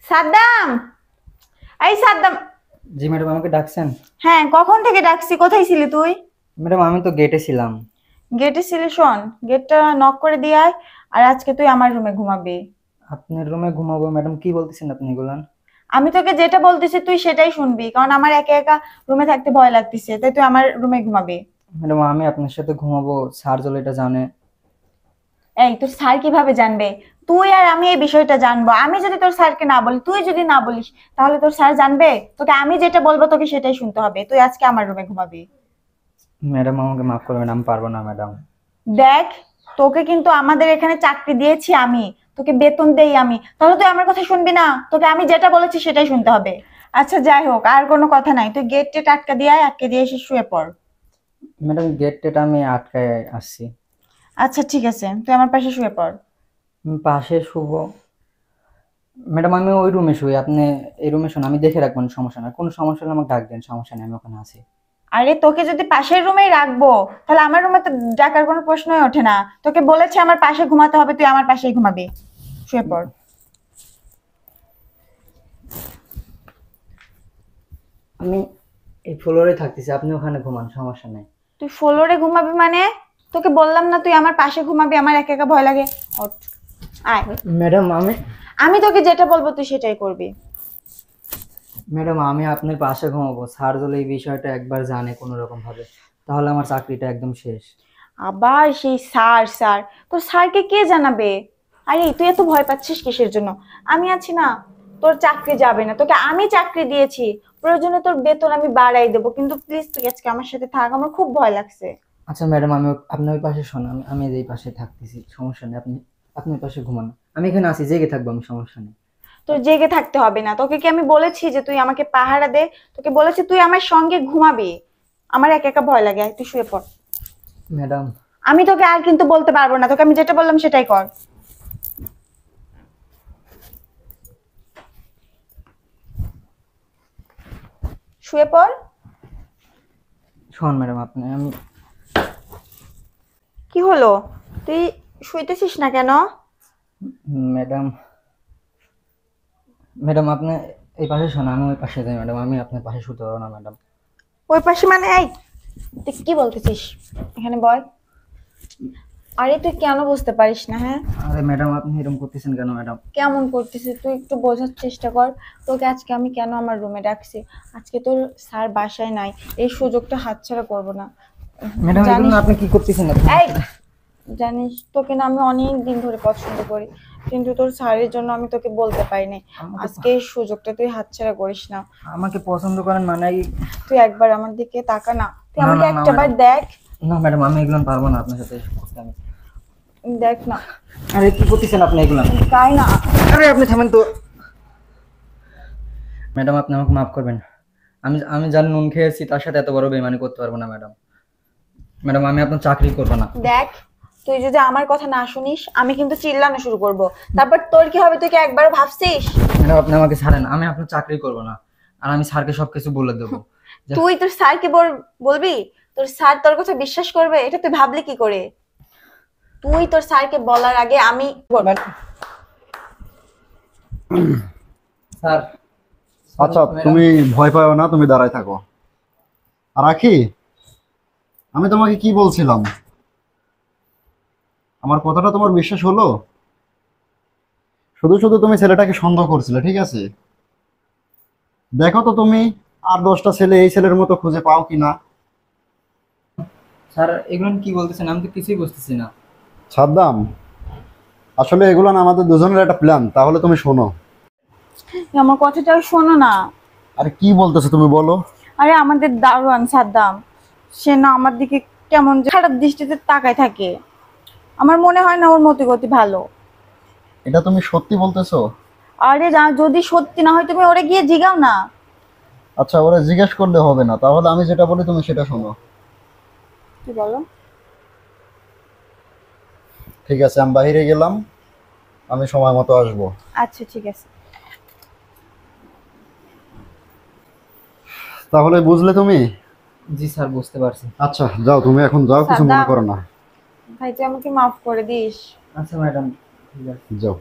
সাদ্দাম, এই সাদ্দাম। জি ম্যাডাম, আমাকে ডাকছেন? হ্যাঁ, কখন থেকে ডাকছি? কোথায় ছিলি তুই? ম্যাডাম আমি তো গেটে ছিলাম। গেটে ছিলি? শোন, গেটটা নক করে দিয়ে আয়। আর আজকে তুই আমার রুমে ঘুমাবি। আপনার রুমে ঘুমাবো? ম্যাডাম কি বলতেছেন আপনি এগুলান? আমি তোকে যেটা বলতেছি তুই সেটাই শুনবি, কারণ আমার একা একা রুমে থাকতে ভয় লাগতেছে, তাই তুই আমার রুমে ঘুমাবি। ম্যাডাম আমি আপনার সাথে ঘুমাবো, স্যার জল এটা জানে। এই, তোর স্যার কিভাবে জানবে? তুই আর আমি এই বিষয়টা জানবো। আমি যদি তোর স্যারকে না বলি, তুই যদি না বলিস, তাহলে তোর স্যার জানবে? তোকে আমি যেটা বলবো তোকে সেটাই শুনতে হবে। তুই আজকে আমার রুমে ঘুমাবি। ম্যাডাম আমাকে মাফ করবেন, আমি পারবো না ম্যাডাম। দেখ, তোকে কিন্তু আমাদের এখানে চাকরি দিয়েছি আমি, তোকে বেতন দেই আমি, তাহলে তুই আমার কথা শুনবি না? তোকে আমি যেটা বলেছি সেটাই শুনতে হবে। আচ্ছা যাই হোক, আর কোনো কথা নাই, তুই গেট টেট আটকা দিয়ে আয়, আটকে দিয়ে এসে শুয়ে পড়। ম্যাডাম গেটটা আমি আটকায় আসছি। আচ্ছা ঠিক আছে, তুই আমার পাশে শুয়ে পড়। আমি পাশে শুভ। ম্যাডাম আমি ওই রুমে শুই, আপনি এই রুমে শুন, আমি দেখে রাখবেন, সমস্যা না। কোনো সমস্যা হলে আমাকে ডাক দেন, সমস্যা নেই, আমি ওখানে আছি। আরে তোকে যদি পাশের রুমেই রাখবো, তাহলে আমার রুমে তো ডাকার কোনো প্রশ্নই ওঠে না। তোকে বলেছে আমার পাশে ঘুমাতে হবে, তুই আমার পাশেই ঘুমাবি। শুয়ে পড়। আমি এই ফ্লোরে থাকতেছি, আপনি ওখানে ঘুমান, সমস্যা নেই। তুই ফ্লোরে ঘুমাবি মানে? তোকে বললাম না তুই আমার পাশে ঘুমাবি, আমার একা একা ভয় লাগে। ওঠ, আয়। ম্যাডাম আমি তোকে যেটা বলবো তুই সেটাই করবি। আমি আপনার পাশে ঘুমাবো। স্যার যদি এই বিষয়টা একবার জানে কোনো রকম ভাবে, তাহলে আমার চাকরিটা একদম শেষ। আবার সেই স্যার স্যার, তোর স্যারকে কে জানাবে? আরে তুই এত ভয় পাচ্ছিস কিসের জন্য? আমি আছি না, তোর চাকরি যাবে না। তোকে আমি চাকরি দিয়েছি, প্রয়োজনে তোর বেতন আমি বাড়াই দেবো, কিন্তু প্লিজ তুই আজকে আমার সাথে থাক, আমার খুব ভয় লাগছে। আচ্ছা ম্যাডাম, আপনি ওই পাশে শোন, আমি এই পাশে থাকতেছি, সমস্যা নেই। আপনি ওই পাশে ঘুমান, আমি এখানে আছি, জেগে থাকবো আমি, সমস্যা নেই। তোর জেগে থাকতে হবে না। তোকে কি আমি বলেছি যে তুই আমাকে পাহারা দে? তোকে বলেছি তুই আমার সঙ্গে ঘুমাবি। আমার একা একা ভয় লাগে, আয় তুই শুয়ে পড়। ম্যাডাম আমি তোকে আর কিন্তু বলতে পারবো না, তোকে আমি যেটা বললাম সেটাই কর। শুয়ে পড়। শোন ম্যাডাম, আমি কি হলো? তুই শুইতেছিস না কেন? ম্যাডাম ম্যাডাম আপনি এই পাশে শোন, আমি ওই পাশে যাই ম্যাডাম, আমি আপনার পাশে শুতে পারবো না ম্যাডাম। ওই পাশে মানে? এই, তুই কি বলতেছিস? এখানে বল। আরে তুই কেন বুঝতে পারিস না? হ্যাঁ, আরে ম্যাডাম আপনি এরকম করতেছেন কেন ম্যাডাম? কেমন করতেছিস তুই? একটু বোঝার চেষ্টা কর। তোকে আজকে আমি কেন আমার রুমে ডাকছি? আজকে তোর স্যার বাসায় নাই, এই সুযোগটা হাতছাড়া করব না। ম্যাডাম এগুলো জানিস, আপনি কি করতেছেন আপনি? এই, জানিস তোকে না আমি অনেক দিন ধরে পছন্দ করি, কিন্তু তোর স্যারের জন্য আমি তোকে বলতে পারিনি। আমাকে আজকে এই সুযোগটা তুই হাতছাড়া করিস না। আমাকে পছন্দ করেন মানে তুই একবার আমার দিকে তাকা না, তুই না আমাকে না না একটা বার ম্যাডাম, দেখ। না ম্যাডাম আমি এগুলো পারবো না আপনার সাথে করতে আমি। দেখ না। আরে কি করতেছেন আপনি এগুলো? তাই না? আরে আপনি থামেন তো। ম্যাডাম আপনি আমাকে মাফ করবেন, আমি আমি যার নুন খেয়েছি তার সাথে এত বড় বেইমানি করতে পারবো না ম্যাডাম। আমি আপনার চাকরি করবো না। দেখ, তুই যদি আমার কথা না শুনিস আমি কিন্তু চিল্লানো শুরু করব। তারপর তোর কি হবে তুই কি একবার ভাবছিস? ম্যাডাম আপনি আমাকে ছাড়েন, আমি আপনার চাকরি করবো না। আর আমি স্যারকে সবকিছু বলে দেবো। তুই তোর স্যারকে বলবি? তোর স্যার তোর কথা বিশ্বাস করবে? এটা তুই ভাবলি কি করে? তুই তোর স্যারকে বলার আগে আমি স্যার আচ্ছা তুমি ভয় পাও না, তুমি দাঁড়ায় থাকো। আর রাখি, আমি তোমাকে কি বলছিলাম? আমার কথাটা তোমার বিশ্বাস হলো? শুধু শুধু তুমি ছেলেটাকে সন্দেহ করছিলে, ঠিক আছে? দেখো তো তুমি আর 10টা ছেলে এই ছেলের মতো খুঁজে পাও কিনা। স্যার এগুলো কি বলতেছেন, আমি তো কিছুই বুঝতেছি না। সাদ্দাম, আসলে এগুলো না আমাদের দুজনের একটা প্ল্যান, তাহলে তুমি শোনো। আমার কথাটা শোনো না। আরে কি বলতেছো তুমি, বলো। আরে আমাদের দারোয়ান সাদ্দাম, সে না আমার দিকে কেমন যে খারাপ দৃষ্টিতে তাকায় থাকে। আমার মনে হয় না ওর মতিগতি ভালো। এটা তুমি সত্যি বলতেছো? আরে যদি সত্যি না হয় তুমি ওরে গিয়ে জিগাও না। আচ্ছা ওরা জিজ্ঞেস করলে হবে না, তাহলে আমি যেটা বলি তুমি সেটা শোনো। কি বলো? ঠিক আছে, আমি বাইরে গেলাম, আমি সময় মতো আসবো। আচ্ছা ঠিক আছে। তাহলে বুঝলে তুমি? জি স্যার, বুঝতে পারছি। আচ্ছা যাও, তুমি এখন যাও, কিছু মনে সাদ্দাম, করো না। ভাই তুই আমাকে মাফ করে দিস। আচ্ছা ম্যাডাম, ঠিক আছে। যাও।